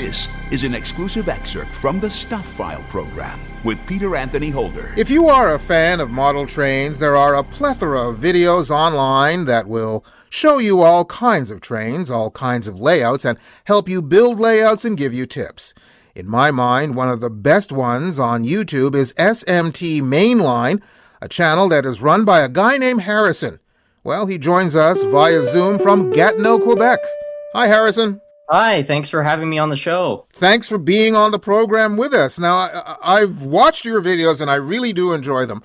This is an exclusive excerpt from the Stuff File program with Peter Anthony Holder. If you are a fan of model trains, there are a plethora of videos online that will show you all kinds of trains, all kinds of layouts, and help you build layouts and give you tips. In my mind, one of the best ones on YouTube is SMT Mainline, a channel that is run by a guy named Harrison. Well, he joins us via Zoom from Gatineau, Quebec. Hi, Harrison. Hi, thanks for having me on the show. Thanks for being on the program with us. Now, I've watched your videos and I really do enjoy them.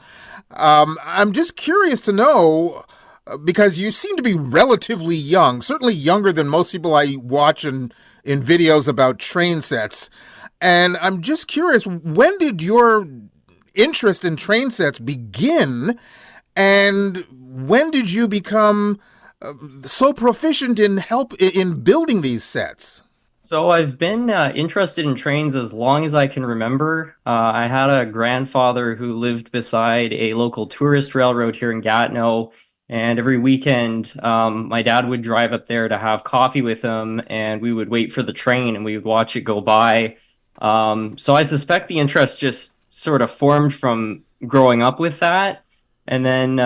I'm just curious to know, because you seem to be relatively young, certainly younger than most people I watch in videos about train sets. And I'm just curious, when did your interest in train sets begin? And when did you become so proficient in building these sets? So I've been interested in trains as long as I can remember. I had a grandfather who lived beside a local tourist railroad here in Gatineau, and every weekend my dad would drive up there to have coffee with him, and we would wait for the train and we would watch it go by. So I suspect the interest just sort of formed from growing up with that. And then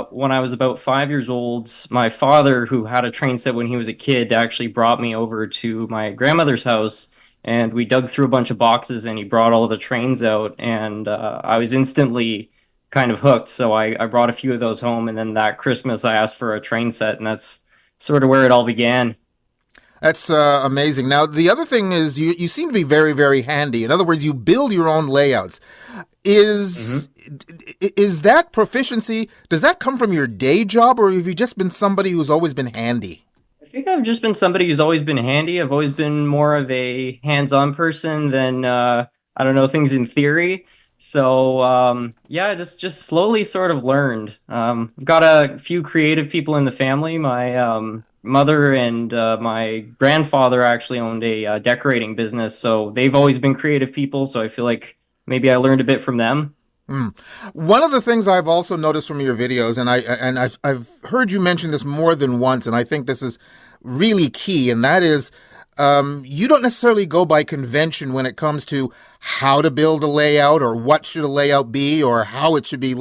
when I was about 5 years old, my father, who had a train set when he was a kid, actually brought me over to my grandmother's house, and we dug through a bunch of boxes and he brought all the trains out, and I was instantly kind of hooked. So I brought a few of those home, and then that Christmas I asked for a train set, and that's sort of where it all began. That's amazing. Now, the other thing is you seem to be very, very handy. In other words, you build your own layouts. Is that proficiency, does that come from your day job, or have you just been somebody who's always been handy? I think I've just been somebody who's always been handy. I've always been more of a hands-on person than, I don't know, things in theory. So, yeah, just slowly sort of learned. I've got a few creative people in the family. My mother and my grandfather actually owned a decorating business, so they've always been creative people, so I feel like maybe I learned a bit from them. One of the things I've also noticed from your videos, and I've heard you mention this more than once, and I think this is really key, and that is you don't necessarily go by convention when it comes to how to build a layout, or what should a layout be, or how it should be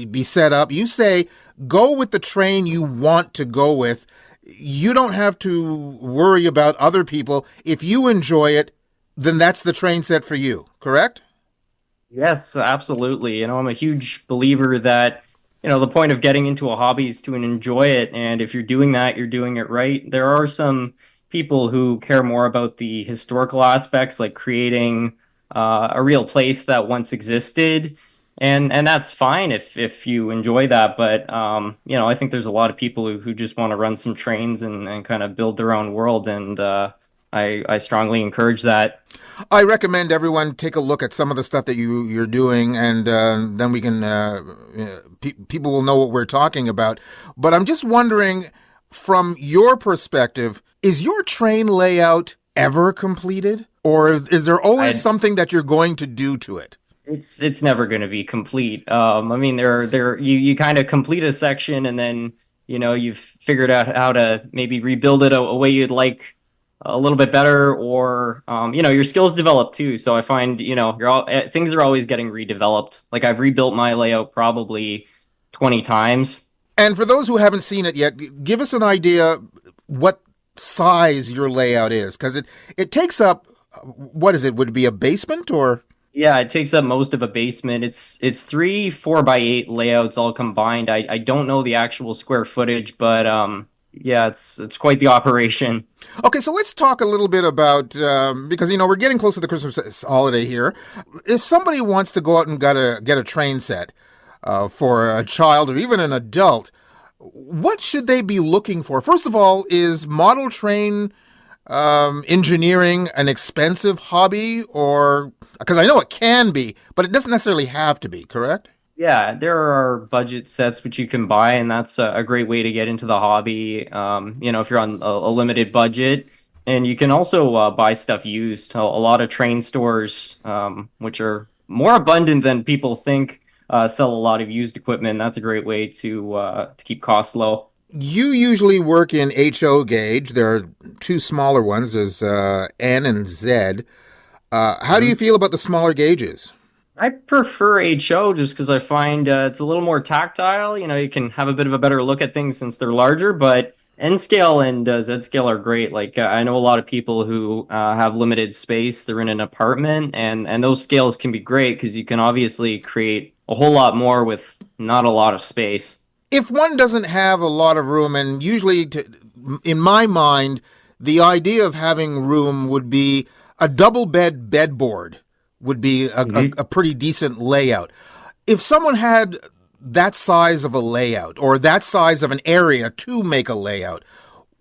be set up. You say go with the train you want to go with. You don't have to worry about other people. If you enjoy it, then that's the train set for you, correct? Yes, absolutely. I'm a huge believer that, the point of getting into a hobby is to enjoy it. And if you're doing that, you're doing it right. There are some people who care more about the historical aspects, like creating a real place that once existed. And that's fine if you enjoy that. But, I think there's a lot of people who just want to run some trains and kind of build their own world. And I strongly encourage that. I recommend everyone take a look at some of the stuff that you're doing, and then we can people will know what we're talking about. But I'm just wondering, from your perspective, is your train layout ever completed, or is there always something that you're going to do to it? It's never going to be complete. You kind of complete a section, and then you've figured out how to maybe rebuild it a way you'd like a little bit better, or your skills develop too. So I find things are always getting redeveloped. Like, I've rebuilt my layout probably 20 times. And for those who haven't seen it yet, give us an idea what size your layout is, because it takes up, what is it? Would it be a basement, or? Yeah, it takes up most of a basement. It's 3 4x8 layouts all combined. I don't know the actual square footage, but yeah, it's quite the operation. Okay, so let's talk a little bit about, because, we're getting close to the Christmas holiday here. If somebody wants to go out and get a train set for a child or even an adult, what should they be looking for? First of all, is model train engineering an expensive hobby? Or, because I know it can be, but it doesn't necessarily have to be, correct? Yeah, there are budget sets which you can buy, and that's a great way to get into the hobby, if you're on a limited budget. And you can also buy stuff used. A lot of train stores, which are more abundant than people think, sell a lot of used equipment. That's a great way to keep costs low. You usually work in HO gauge. There are two smaller ones. There's N and Z. How do you feel about the smaller gauges? I prefer HO just because I find it's a little more tactile. You know, you can have a bit of a better look at things since they're larger, but N scale and Z scale are great. Like I know a lot of people who have limited space. They're in an apartment, and those scales can be great because you can obviously create a whole lot more with not a lot of space. If one doesn't have a lot of room, and usually, in my mind, the idea of having room would be a double bed bedboard would be a pretty decent layout. If someone had that size of a layout or that size of an area to make a layout,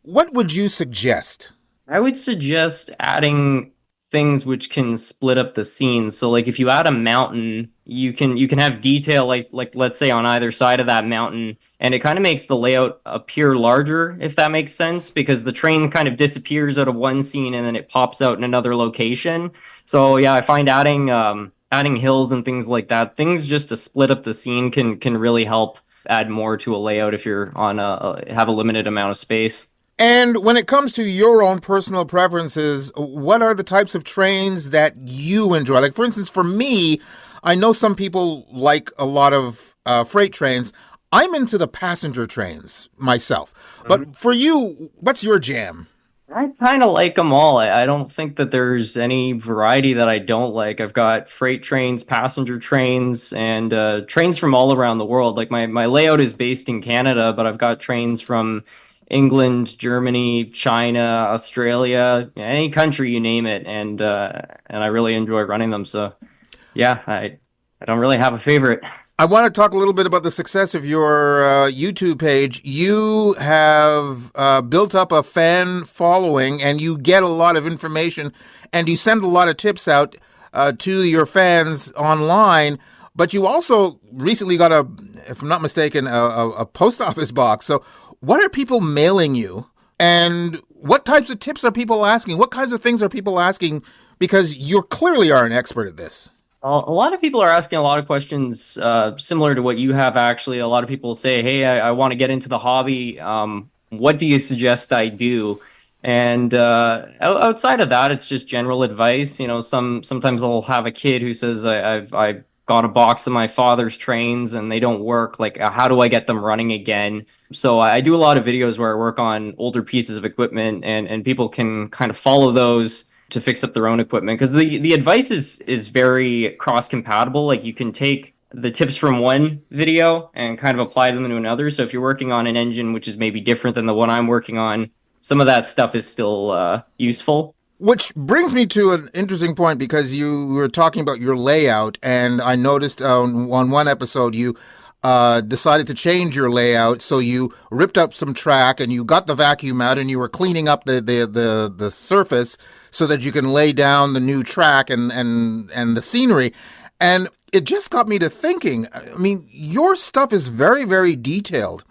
what would you suggest? I would suggest adding things which can split up the scene. So like if you add a mountain, you can have detail like let's say on either side of that mountain, and it kind of makes the layout appear larger, if that makes sense, because the train kind of disappears out of one scene and then it pops out in another location. So yeah, I find adding hills and things like that, things just to split up the scene can really help add more to a layout if you're on have a limited amount of space. And when it comes to your own personal preferences, what are the types of trains that you enjoy? Like, for instance, for me, I know some people like a lot of freight trains. I'm into the passenger trains myself. But for you, what's your jam? I kind of like them all. I don't think that there's any variety that I don't like. I've got freight trains, passenger trains, and trains from all around the world. Like my layout is based in Canada, but I've got trains from England, Germany, China, Australia, any country you name it, and I really enjoy running them. So yeah, I don't really have a favorite. I want to talk a little bit about the success of your YouTube page. You have built up a fan following, and you get a lot of information, and you send a lot of tips out to your fans online. But you also recently got if I'm not mistaken, a post office box. So what are people mailing you, and what types of tips are people asking? What kinds of things are people asking? Because you clearly are an expert at this. A lot of people are asking a lot of questions similar to what you have, actually. A lot of people say, hey, I want to get into the hobby. What do you suggest I do? And outside of that, it's just general advice. You know, sometimes I'll have a kid who says, I've got a box of my father's trains and they don't work. Like, how do I get them running again? So I do a lot of videos where I work on older pieces of equipment, and people can kind of follow those to fix up their own equipment, because the advice is very cross compatible. Like you can take the tips from one video and kind of apply them to another. So if you're working on an engine which is maybe different than the one I'm working on, some of that stuff is still useful. Which brings me to an interesting point, because you were talking about your layout, and I noticed on one episode you decided to change your layout. So you ripped up some track and you got the vacuum out and you were cleaning up the surface so that you can lay down the new track and the scenery. And it just got me to thinking, I mean, your stuff is very, very detailed.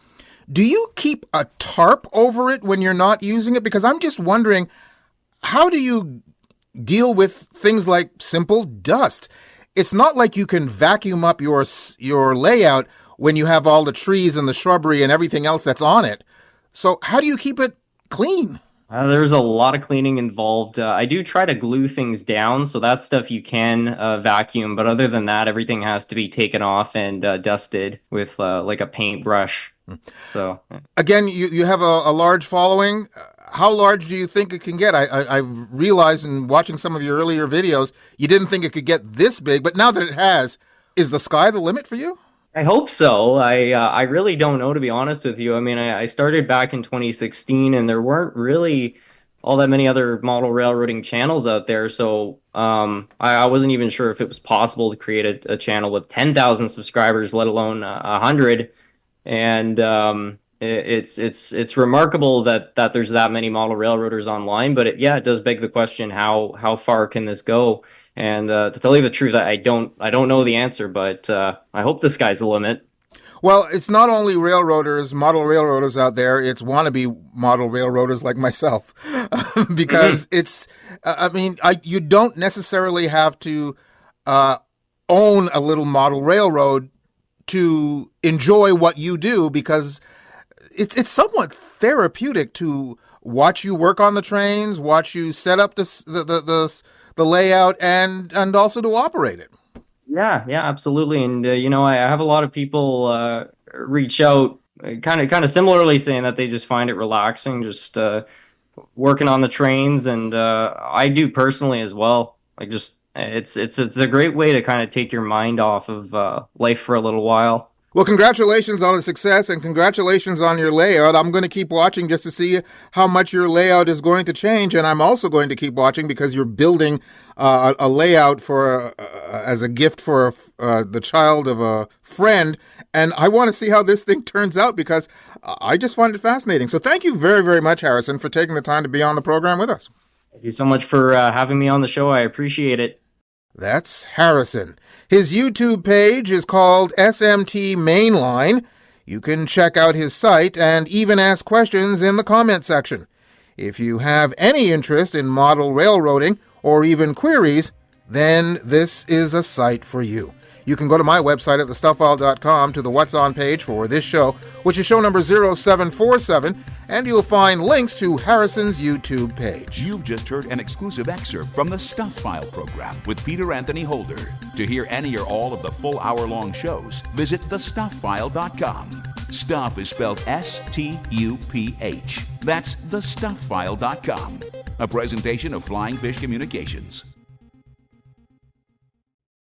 Do you keep a tarp over it when you're not using it? Because I'm just wondering, how do you deal with things like simple dust? It's not like you can vacuum up your layout when you have all the trees and the shrubbery and everything else that's on it. So how do you keep it clean? There's a lot of cleaning involved. I do try to glue things down, so that stuff you can vacuum. But other than that, everything has to be taken off and dusted with like a paintbrush. So again, you have a large following. How large do you think it can get? I've realized in watching some of your earlier videos, you didn't think it could get this big, but now that it has, is the sky the limit for you? I hope so. I really don't know, to be honest with you. I mean, I started back in 2016, and there weren't really all that many other model railroading channels out there. So I wasn't even sure if it was possible to create a channel with 10,000 subscribers, let alone 100. And it's remarkable that there's that many model railroaders online. But yeah, it does beg the question, how far can this go? And to tell you the truth, I don't know the answer, but I hope the sky's the limit. Well, it's not only railroaders, model railroaders out there. It's wannabe model railroaders like myself, because it's. I mean, you don't necessarily have to own a little model railroad to enjoy what you do, because it's somewhat therapeutic to watch you work on the trains, watch you set up the layout, and also to operate it. Yeah, yeah, absolutely. And I have a lot of people reach out, kind of similarly saying that they just find it relaxing, just working on the trains, and I do personally as well. Like, just it's a great way to kind of take your mind off of life for a little while. Well, congratulations on the success and congratulations on your layout. I'm going to keep watching just to see how much your layout is going to change. And I'm also going to keep watching because you're building a layout for as a gift for the child of a friend. And I want to see how this thing turns out because I just find it fascinating. So thank you very, very much, Harrison, for taking the time to be on the program with us. Thank you so much for having me on the show. I appreciate it. That's Harrison. His YouTube page is called SMT Mainline. You can check out his site and even ask questions in the comment section. If you have any interest in model railroading or even queries, then this is a site for you. You can go to my website at thestufffile.com to the What's On page for this show, which is show number 0747, and you'll find links to Harrison's YouTube page. You've just heard an exclusive excerpt from the Stuff File program with Peter Anthony Holder. To hear any or all of the full hour-long shows, visit thestufffile.com. Stuff is spelled S-T-U-P-H. That's thestufffile.com. A presentation of Flying Fish Communications.